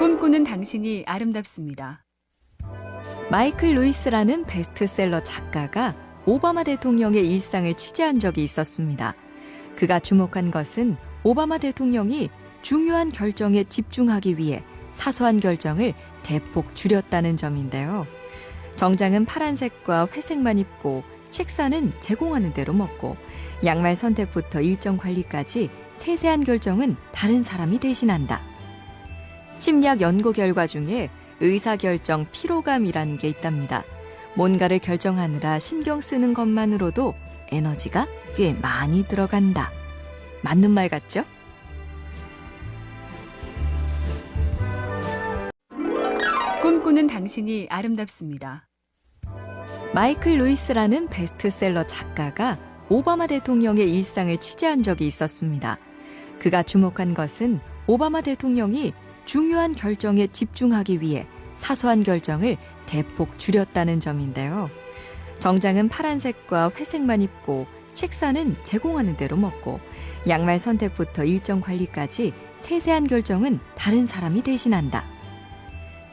꿈꾸는 당신이 아름답습니다. 마이클 루이스라는 베스트셀러 작가가 오바마 대통령의 일상을 취재한 적이 있었습니다. 그가 주목한 것은 오바마 대통령이 중요한 결정에 집중하기 위해 사소한 결정을 대폭 줄였다는 점인데요. 정장은 파란색과 회색만 입고 식사는 제공하는 대로 먹고 양말 선택부터 일정 관리까지 세세한 결정은 다른 사람이 대신한다. 심리학 연구 결과 중에 의사결정 피로감이라는 게 있답니다. 뭔가를 결정하느라 신경 쓰는 것만으로도 에너지가 꽤 많이 들어간다. 맞는 말 같죠? 꿈꾸는 당신이 아름답습니다. 마이클 루이스라는 베스트셀러 작가가 오바마 대통령의 일상을 취재한 적이 있었습니다. 그가 주목한 것은 오바마 대통령이 중요한 결정에 집중하기 위해 사소한 결정을 대폭 줄였다는 점인데요. 정장은 파란색과 회색만 입고 식사는 제공하는 대로 먹고 양말 선택부터 일정 관리까지 세세한 결정은 다른 사람이 대신한다.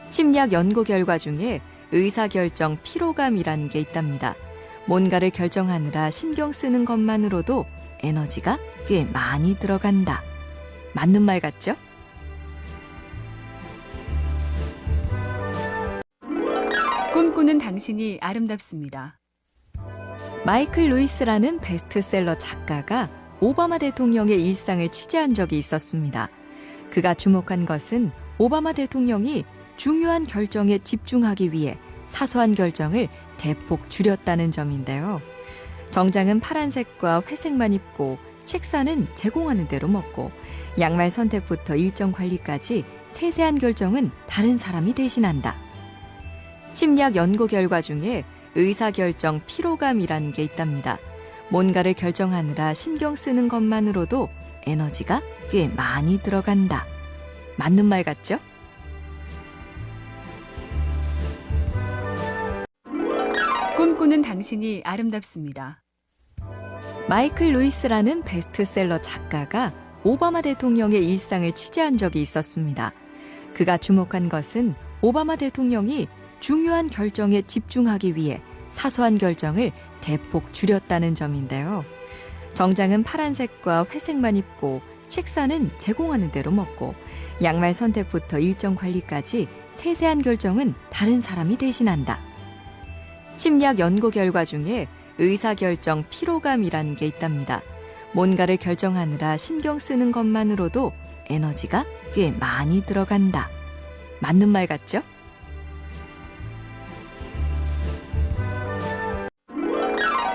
심리학 연구 결과 중에 의사결정 피로감이라는 게 있답니다. 뭔가를 결정하느라 신경 쓰는 것만으로도 에너지가 꽤 많이 들어간다. 맞는 말 같죠? 꿈꾸는 당신이 아름답습니다. 마이클 루이스라는 베스트셀러 작가가 오바마 대통령의 일상을 취재한 적이 있었습니다. 그가 주목한 것은 오바마 대통령이 중요한 결정에 집중하기 위해 사소한 결정을 대폭 줄였다는 점인데요. 정장은 파란색과 회색만 입고 식사는 제공하는 대로 먹고 양말 선택부터 일정 관리까지 세세한 결정은 다른 사람이 대신한다. 심리학 연구 결과 중에 의사결정 피로감이라는 게 있답니다. 뭔가를 결정하느라 신경 쓰는 것만으로도 에너지가 꽤 많이 들어간다. 맞는 말 같죠? 꿈꾸는 당신이 아름답습니다. 마이클 루이스라는 베스트셀러 작가가 오바마 대통령의 일상을 취재한 적이 있었습니다. 그가 주목한 것은 오바마 대통령이 중요한 결정에 집중하기 위해 사소한 결정을 대폭 줄였다는 점인데요. 정장은 파란색과 회색만 입고 식사는 제공하는 대로 먹고 양말 선택부터 일정 관리까지 세세한 결정은 다른 사람이 대신한다. 심리학 연구 결과 중에 의사결정 피로감이라는 게 있답니다. 뭔가를 결정하느라 신경 쓰는 것만으로도 에너지가 꽤 많이 들어간다. 맞는 말 같죠?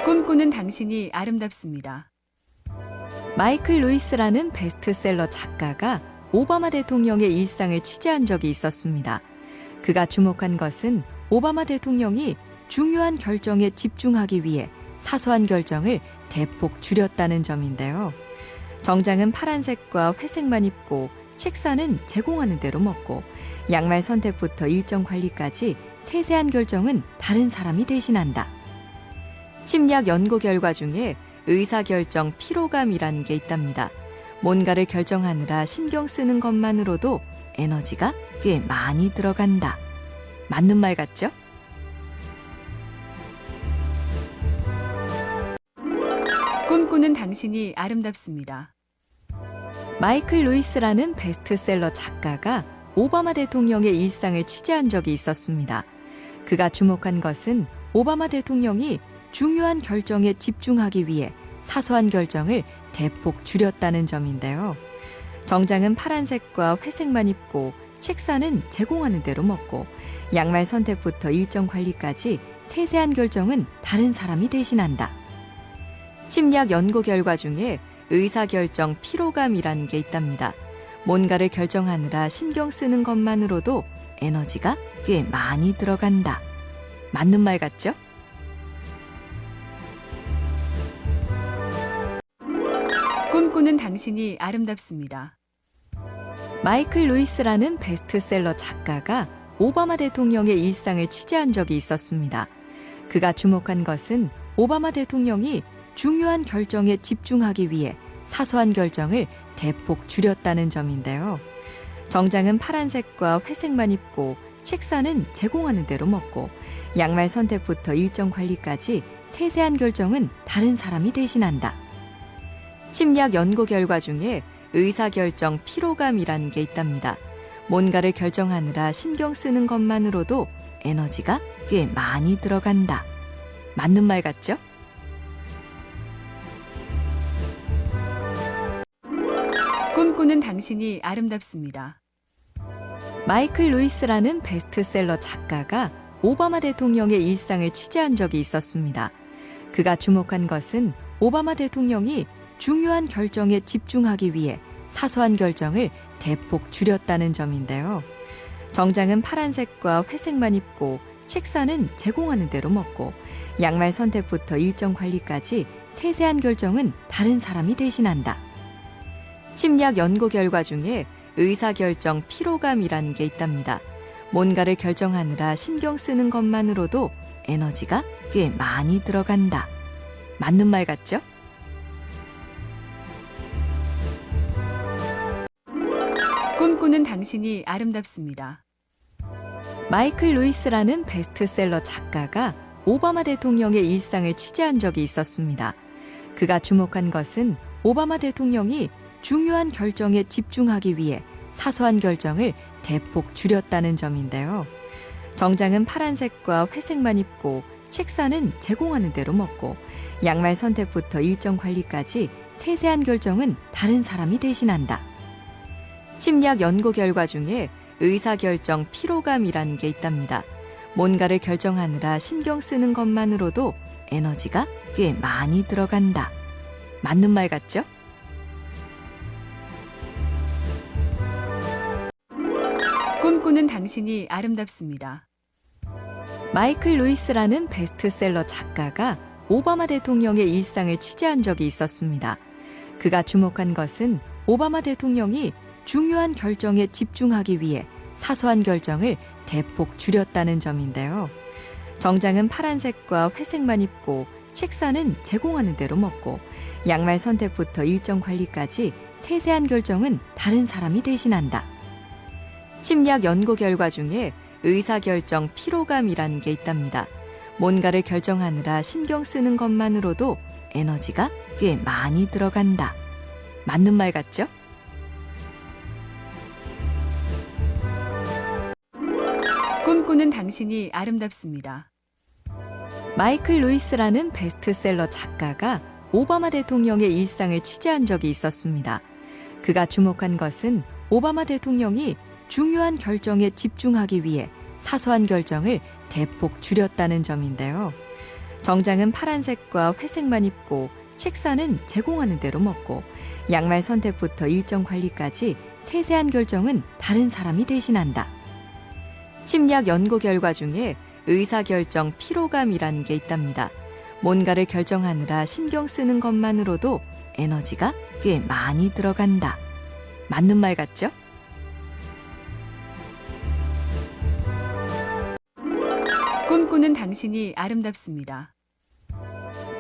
꿈꾸는 당신이 아름답습니다. 마이클 루이스라는 베스트셀러 작가가 오바마 대통령의 일상을 취재한 적이 있었습니다. 그가 주목한 것은 오바마 대통령이 중요한 결정에 집중하기 위해 사소한 결정을 대폭 줄였다는 점인데요. 정장은 파란색과 회색만 입고 식사는 제공하는 대로 먹고 양말 선택부터 일정 관리까지 세세한 결정은 다른 사람이 대신한다. 심리학 연구 결과 중에 의사결정 피로감이라는 게 있답니다. 뭔가를 결정하느라 신경 쓰는 것만으로도 에너지가 꽤 많이 들어간다. 맞는 말 같죠? 꿈꾸는 당신이 아름답습니다. 마이클 루이스라는 베스트셀러 작가가 오바마 대통령의 일상을 취재한 적이 있었습니다. 그가 주목한 것은 오바마 대통령이 중요한 결정에 집중하기 위해 사소한 결정을 대폭 줄였다는 점인데요. 정장은 파란색과 회색만 입고 식사는 제공하는 대로 먹고 양말 선택부터 일정 관리까지 세세한 결정은 다른 사람이 대신한다. 심리학 연구 결과 중에 의사결정 피로감이라는 게 있답니다. 뭔가를 결정하느라 신경 쓰는 것만으로도 에너지가 꽤 많이 들어간다. 맞는 말 같죠? 꿈꾸는 당신이 아름답습니다. 마이클 루이스라는 베스트셀러 작가가 오바마 대통령의 일상을 취재한 적이 있었습니다. 그가 주목한 것은 오바마 대통령이 중요한 결정에 집중하기 위해 사소한 결정을 대폭 줄였다는 점인데요. 정장은 파란색과 회색만 입고 식사는 제공하는 대로 먹고 양말 선택부터 일정 관리까지 세세한 결정은 다른 사람이 대신한다. 심리학 연구 결과 중에 의사결정 피로감이라는 게 있답니다. 뭔가를 결정하느라 신경 쓰는 것만으로도 에너지가 꽤 많이 들어간다. 맞는 말 같죠? 꿈꾸는 당신이 아름답습니다. 마이클 루이스라는 베스트셀러 작가가 오바마 대통령의 일상을 취재한 적이 있었습니다. 그가 주목한 것은 오바마 대통령이 중요한 결정에 집중하기 위해 사소한 결정을 대폭 줄였다는 점인데요. 정장은 파란색과 회색만 입고 식사는 제공하는 대로 먹고 양말 선택부터 일정 관리까지 세세한 결정은 다른 사람이 대신한다. 심리학 연구 결과 중에 의사결정 피로감이라는 게 있답니다. 뭔가를 결정하느라 신경 쓰는 것만으로도 에너지가 꽤 많이 들어간다. 맞는 말 같죠? 꿈꾸는 당신이 아름답습니다. 마이클 루이스라는 베스트셀러 작가가 오바마 대통령의 일상을 취재한 적이 있었습니다. 그가 주목한 것은 오바마 대통령이 중요한 결정에 집중하기 위해 사소한 결정을 대폭 줄였다는 점인데요. 정장은 파란색과 회색만 입고 식사는 제공하는 대로 먹고 양말 선택부터 일정 관리까지 세세한 결정은 다른 사람이 대신한다. 심리학 연구 결과 중에 의사결정 피로감이라는 게 있답니다. 뭔가를 결정하느라 신경 쓰는 것만으로도 에너지가 꽤 많이 들어간다. 맞는 말 같죠? 꿈꾸는 당신이 아름답습니다. 마이클 루이스라는 베스트셀러 작가가 오바마 대통령의 일상을 취재한 적이 있었습니다. 그가 주목한 것은 오바마 대통령이 중요한 결정에 집중하기 위해 사소한 결정을 대폭 줄였다는 점인데요. 정장은 파란색과 회색만 입고 식사는 제공하는 대로 먹고 양말 선택부터 일정 관리까지 세세한 결정은 다른 사람이 대신한다. 심리학 연구 결과 중에 의사결정 피로감이라는 게 있답니다. 뭔가를 결정하느라 신경 쓰는 것만으로도 에너지가 꽤 많이 들어간다. 맞는 말 같죠? 꿈꾸는 당신이 아름답습니다. 마이클 루이스라는 베스트셀러 작가가 오바마 대통령의 일상을 취재한 적이 있었습니다. 그가 주목한 것은 오바마 대통령이 중요한 결정에 집중하기 위해 사소한 결정을 대폭 줄였다는 점인데요. 정장은 파란색과 회색만 입고 식사는 제공하는 대로 먹고 양말 선택부터 일정 관리까지 세세한 결정은 다른 사람이 대신한다. 심리학 연구 결과 중에 의사결정 피로감이라는 게 있답니다. 뭔가를 결정하느라 신경 쓰는 것만으로도 에너지가 꽤 많이 들어간다. 맞는 말 같죠? 꿈꾸는 당신이 아름답습니다.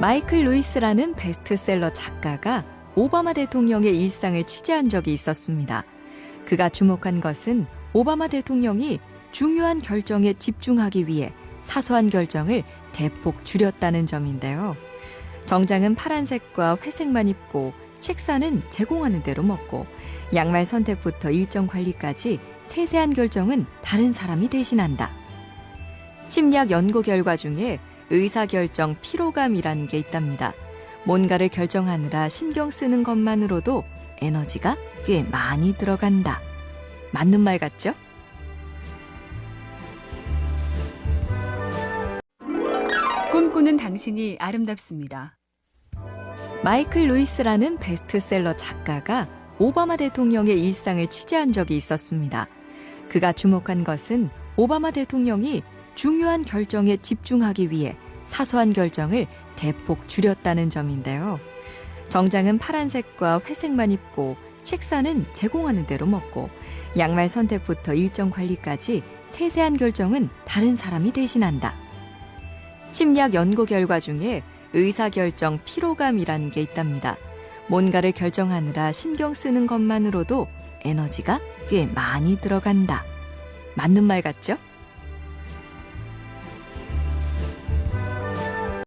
마이클 루이스라는 베스트셀러 작가가 오바마 대통령의 일상을 취재한 적이 있었습니다. 그가 주목한 것은 오바마 대통령이 중요한 결정에 집중하기 위해 사소한 결정을 대폭 줄였다는 점인데요. 정장은 파란색과 회색만 입고 식사는 제공하는 대로 먹고 양말 선택부터 일정 관리까지 세세한 결정은 다른 사람이 대신한다. 심리학 연구 결과 중에 의사결정 피로감이라는 게 있답니다. 뭔가를 결정하느라 신경 쓰는 것만으로도 에너지가 꽤 많이 들어간다. 맞는 말 같죠? 꿈꾸는 당신이 아름답습니다. 마이클 루이스라는 베스트셀러 작가가 오바마 대통령의 일상을 취재한 적이 있었습니다. 그가 주목한 것은 오바마 대통령이 중요한 결정에 집중하기 위해 사소한 결정을 대폭 줄였다는 점인데요. 정장은 파란색과 회색만 입고 식사는 제공하는 대로 먹고 양말 선택부터 일정 관리까지 세세한 결정은 다른 사람이 대신한다. 심리학 연구 결과 중에 의사결정 피로감이라는 게 있답니다. 뭔가를 결정하느라 신경 쓰는 것만으로도 에너지가 꽤 많이 들어간다. 맞는 말 같죠?